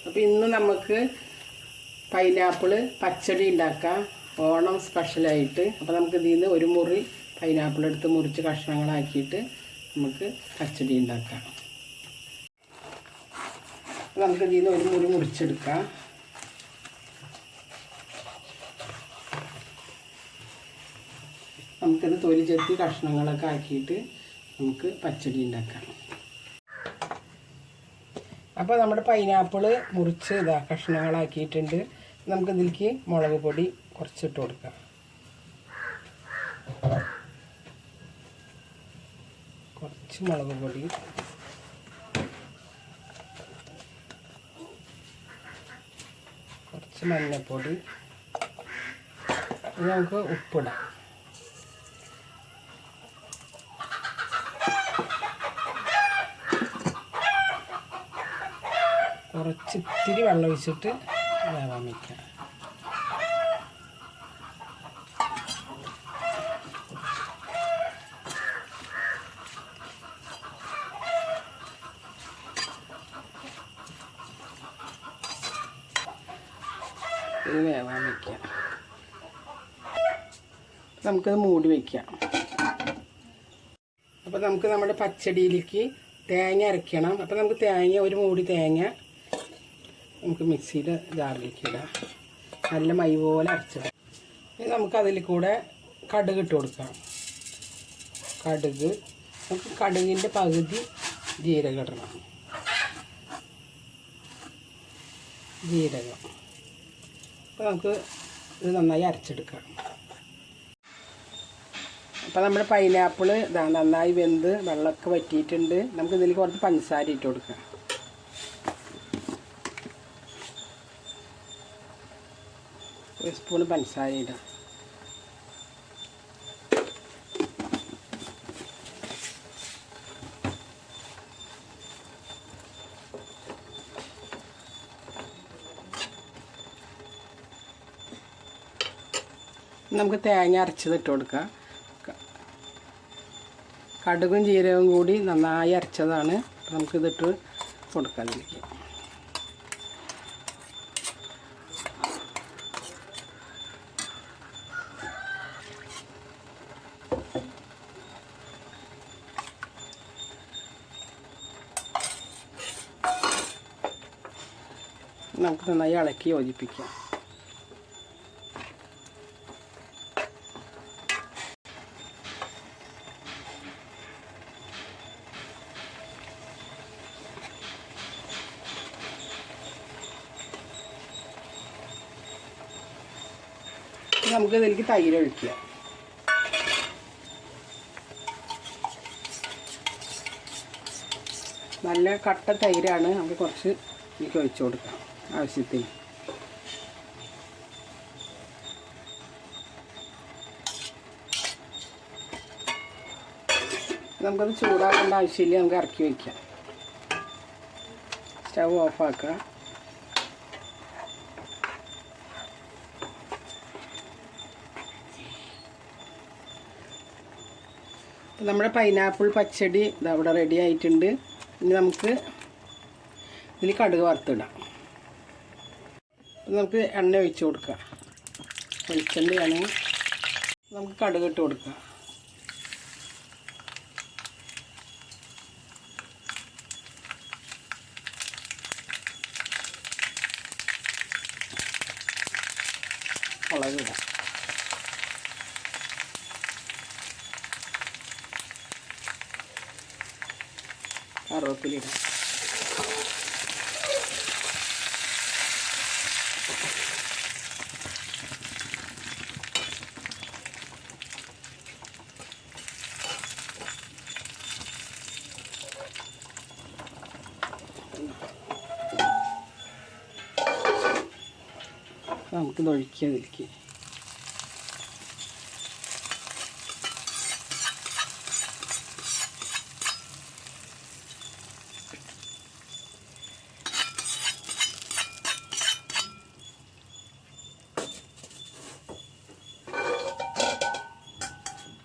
അപ്പോൾ ഇന്ന് നമുക്ക് പൈനാപ്പിൾ പച്ചടി ഉണ്ടാക്കാം, ഓണം സ്പെഷ്യലായിട്ട്. അപ്പോൾ നമുക്ക് ഇതിൽ നിന്ന് ഒരു മുറി പൈനാപ്പിൾ എടുത്ത് മുറിച്ച് കഷ്ണങ്ങളാക്കിയിട്ട് നമുക്ക് പച്ചടി ഉണ്ടാക്കാം. നമുക്ക് ഇതിൽ നിന്ന് ഒരു മുറി മുറിച്ചെടുക്കാം. നമുക്കത് തൊലി ചെത്തി കഷ്ണങ്ങളൊക്കെ ആക്കിയിട്ട് നമുക്ക് പച്ചടി ഉണ്ടാക്കാം. അപ്പോൾ നമ്മുടെ പൈനാപ്പിൾ മുറിച്ച് കഷ്ണങ്ങളാക്കിയിട്ടുണ്ട്. നമുക്കിതിലേക്ക് മുളക് പൊടി കുറച്ചിട്ട് കൊടുക്കാം. കുറച്ച് മുളക് പൊടി, കുറച്ച് മഞ്ഞൾപ്പൊടി, നമുക്ക് ഉപ്പിടാം. കുറച്ച് ഇത്തിരി വെള്ളം ഒഴിച്ചിട്ട് വേവാൻ വയ്ക്കാം. ഇത് വേവാൻ വയ്ക്കാം. നമുക്കത് മൂടി വയ്ക്കാം. അപ്പോൾ നമുക്ക് നമ്മുടെ പച്ചടിയിലേക്ക് തേങ്ങ അരയ്ക്കണം. അപ്പോൾ നമുക്ക് തേങ്ങ, ഒരു മൂടി തേങ്ങ നമുക്ക് മിക്സിയുടെ ജാറിലേക്ക് ഇടാം. നല്ല മൈ പോലെ അരച്ചിടാം. ഇനി നമുക്കതിൽ കൂടെ കടുക് ഇട്ട് കൊടുക്കാം. നമുക്ക് കടുകിൻ്റെ പകുതി ജീരകം ഇടണം. അപ്പോൾ നമുക്ക് ഇത് നന്നായി അരച്ചെടുക്കാം. അപ്പോൾ നമ്മുടെ പൈനാപ്പിൾ നന്നായി വെന്ത് വെള്ളമൊക്കെ വറ്റിയിട്ടുണ്ട്. നമുക്ക് ഇതിലേക്ക് കുറച്ച് പഞ്ചസാര ഇട്ട് കൊടുക്കാം. ഒരു സ്പൂൺ പഞ്ചസാര ഇടാം. നമുക്ക് തേങ്ങ അരച്ചത് ഇട്ട് കൊടുക്കാം. കടുകും ജീരകവും കൂടി നന്നായി അരച്ചതാണ്. നമുക്കിതിട്ട് കൊടുക്കാം. അതിലേക്ക് നമുക്ക് നന്നായി ഇളക്കി യോജിപ്പിക്കാം. നമുക്ക് ഇതിലേക്ക് തൈര് ഒഴിക്കുക. നല്ല കട്ട തൈരാണ്. നമുക്ക് കുറച്ച് ഇതിലേക്ക് ഒഴിച്ചു കൊടുക്കാം ആവശ്യത്തിന്. നമുക്കത് ചൂടാക്കേണ്ട ആവശ്യമില്ല. നമുക്ക് ഇറക്കി വയ്ക്കാം. സ്റ്റവ് ഓഫാക്കുക. നമ്മുടെ പൈനാപ്പിൾ പച്ചടി ഇതവിടെ റെഡി ആയിട്ടുണ്ട്. ഇനി നമുക്ക് ഇതിൽ കടുക് വറുത്തിടാം. നമുക്ക് എണ്ണ ഒഴിച്ച് കൊടുക്കാം. വെളിച്ചെണ്ണയാണ്. നമുക്ക് കടുക് ഇട്ട് കൊടുക്കാം. മുളക് ഇടാം. കറിവേപ്പില ഇടാം. നമുക്കിത് ഒഴിക്കുക ഇതിലേക്ക്.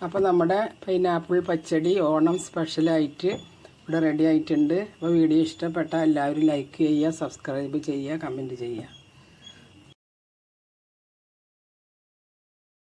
അപ്പോൾ നമ്മുടെ പൈനാപ്പിൾ പച്ചടി ഓണം സ്പെഷ്യലായിട്ട് ഇവിടെ റെഡി ആയിട്ടുണ്ട്. അപ്പോൾ വീഡിയോ ഇഷ്ടപ്പെട്ടാൽ എല്ലാവരും ലൈക്ക് ചെയ്യുക, സബ്സ്ക്രൈബ് ചെയ്യുക, കമൻറ്റ് ചെയ്യുക.